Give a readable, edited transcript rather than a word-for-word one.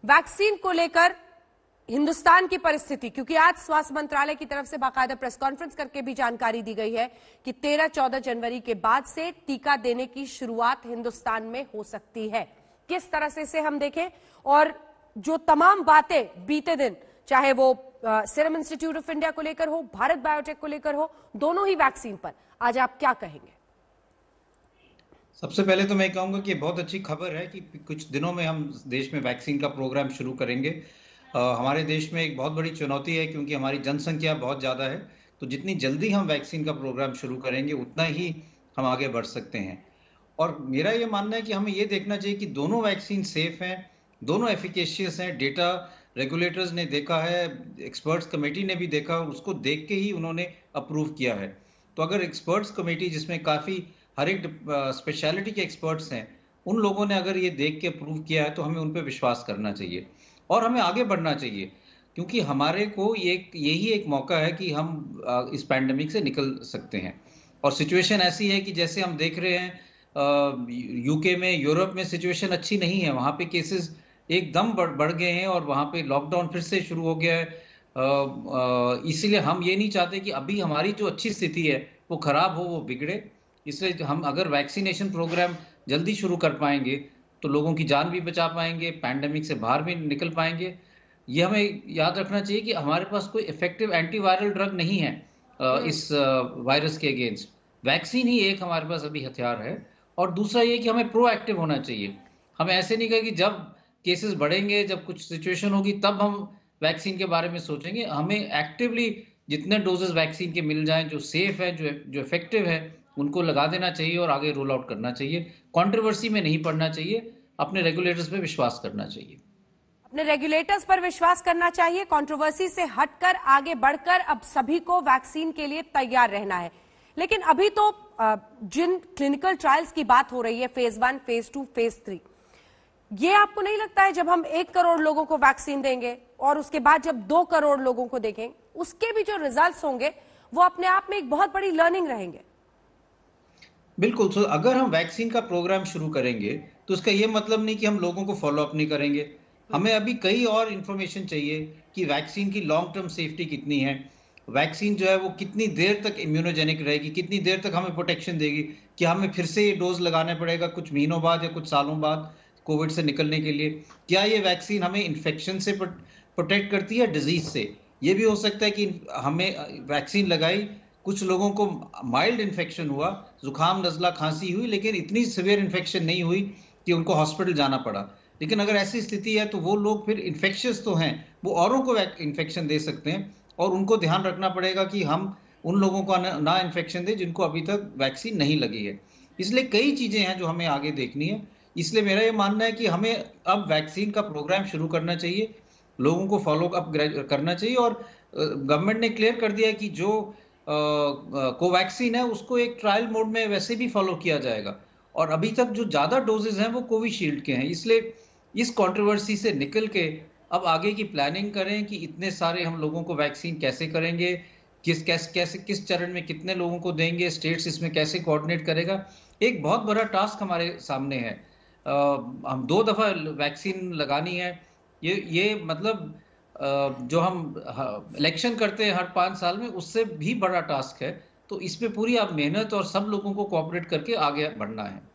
Vaccine को लेकर हिंदुस्तान की परिस्थिति, क्योंकि आज स्वास्थ्य मंत्रालय की तरफ से बाकायदा प्रेस कॉन्फ्रेंस करके भी जानकारी दी गई है कि 13-14 जनवरी के बाद से टीका देने की शुरुआत हिंदुस्तान में हो सकती है। किस तरह से इसे हम देखें और जो तमाम बातें बीते दिन, चाहे वो सीरम इंस्टीट्यूट ऑफ इंडिया को लेकर हो, भारत बायोटेक को लेकर हो, दोनों ही वैक्सीन पर आज आप क्या कहेंगे? सबसे पहले तो मैं कहूंगा कि बहुत अच्छी खबर है कि कुछ दिनों में हम देश में वैक्सीन का प्रोग्राम शुरू करेंगे। हमारे देश में एक बहुत बड़ी चुनौती है क्योंकि हमारी जनसंख्या बहुत ज़्यादा है, तो जितनी जल्दी हम वैक्सीन का प्रोग्राम शुरू करेंगे उतना ही हम आगे बढ़ सकते हैं। और मेरा ये मानना है कि हमें ये देखना चाहिए कि दोनों वैक्सीन सेफ हैं, दोनों एफिकेशियस हैं। डेटा रेगुलेटर्स ने देखा है, एक्सपर्ट्स कमेटी ने भी देखा और उसको देख के ही उन्होंने अप्रूव किया है। तो अगर एक्सपर्ट्स कमेटी, जिसमें काफ़ी हर एक स्पेशलिटी के एक्सपर्ट्स हैं, उन लोगों ने अगर ये देख के अप्रूव किया है तो हमें उन पर विश्वास करना चाहिए और हमें आगे बढ़ना चाहिए, क्योंकि हमारे को यही एक मौका है कि हम इस पैंडेमिक से निकल सकते हैं। और सिचुएशन ऐसी है कि जैसे हम देख रहे हैं यूके में, यूरोप में सिचुएशन अच्छी नहीं है, वहाँ पे केसेस एकदम बढ़ गए हैं और वहाँ पे लॉकडाउन फिर से शुरू हो गया है। इसीलिए हम ये नहीं चाहते कि अभी हमारी जो अच्छी स्थिति है वो खराब हो, वो बिगड़े। इसलिए हम अगर वैक्सीनेशन प्रोग्राम जल्दी शुरू कर पाएंगे तो लोगों की जान भी बचा पाएंगे, पैंडेमिक से बाहर भी निकल पाएंगे। ये हमें याद रखना चाहिए कि हमारे पास कोई इफेक्टिव एंटीवायरल ड्रग नहीं है इस वायरस के अगेंस्ट। वैक्सीन ही एक हमारे पास अभी हथियार है। और दूसरा ये कि हमें प्रोएक्टिव होना चाहिए। हमें ऐसे नहीं कहा कि जब केसेस बढ़ेंगे, जब कुछ सिचुएशन होगी तब हम वैक्सीन के बारे में सोचेंगे। हमें एक्टिवली जितने डोजेस वैक्सीन के मिल जाएं, जो सेफ है, जो इफेक्टिव है, उनको लगा देना चाहिए और आगे रोल आउट करना चाहिए। कंट्रोवर्सी में नहीं पड़ना चाहिए, अपने रेगुलेटर्स पे विश्वास करना चाहिए। अपने रेगुलेटर्स पर विश्वास करना चाहिए, कंट्रोवर्सी से हटकर आगे बढ़कर अब सभी को वैक्सीन के लिए तैयार रहना है। लेकिन अभी तो जिन क्लिनिकल ट्रायल्स की बात हो रही है, फेज 1, फेज 2, फेज 3, ये आपको नहीं लगता है जब हम 1 करोड़ लोगों को वैक्सीन देंगे और उसके बाद जब 2 करोड़ लोगों को देंगे, उसके भी जो रिजल्ट्स होंगे वो अपने आप में एक बहुत बड़ी लर्निंग रहेंगे? बिल्कुल। तो अगर हम वैक्सीन का प्रोग्राम शुरू करेंगे तो उसका ये मतलब नहीं कि हम लोगों को फॉलो अप नहीं करेंगे। हमें अभी कई और इंफॉर्मेशन चाहिए कि वैक्सीन की लॉन्ग टर्म सेफ्टी कितनी है, वैक्सीन जो है वो कितनी देर तक इम्यूनोजेनिक रहेगी, कितनी देर तक हमें प्रोटेक्शन देगी, कि हमें फिर से ये डोज लगाना पड़ेगा कुछ महीनों बाद या कुछ सालों बाद कोविड से निकलने के लिए। क्या ये वैक्सीन हमें इन्फेक्शन से प्रोटेक्ट करती है, डिजीज से? ये भी हो सकता है कि हमें वैक्सीन लगाई, कुछ लोगों को माइल्ड इन्फेक्शन हुआ, जुकाम, नज़ला, खांसी हुई, लेकिन इतनी सीवियर इन्फेक्शन नहीं हुई कि उनको हॉस्पिटल जाना पड़ा। लेकिन अगर ऐसी स्थिति है तो वो लोग फिर इन्फेक्शियस तो हैं, वो औरों को इन्फेक्शन दे सकते हैं और उनको ध्यान रखना पड़ेगा कि हम उन लोगों को ना इन्फेक्शन दें जिनको अभी तक वैक्सीन नहीं लगी है। इसलिए कई चीज़ें हैं जो हमें आगे देखनी है। इसलिए मेरा ये मानना है कि हमें अब वैक्सीन का प्रोग्राम शुरू करना चाहिए, लोगों को फॉलो अप करना चाहिए। और गवर्नमेंट ने क्लियर कर दिया है कि जो कोवैक्सीन है उसको एक ट्रायल मोड में वैसे भी फॉलो किया जाएगा। और अभी तक जो ज़्यादा डोजेज हैं वो कोविशील्ड के हैं। इसलिए इस कंट्रोवर्सी से निकल के अब आगे की प्लानिंग करें कि इतने सारे हम लोगों को वैक्सीन कैसे करेंगे, किस चरण में कितने लोगों को देंगे, स्टेट्स इसमें कैसे कोऑर्डिनेट करेगा। एक बहुत बड़ा टास्क हमारे सामने है। हम 2 दफ़ा वैक्सीन लगानी है। ये मतलब जो हम इलेक्शन करते हैं हर 5 साल में, उससे भी बड़ा टास्क है। तो इस पे पूरी आप मेहनत और सब लोगों को कोऑपरेट करके आगे बढ़ना है।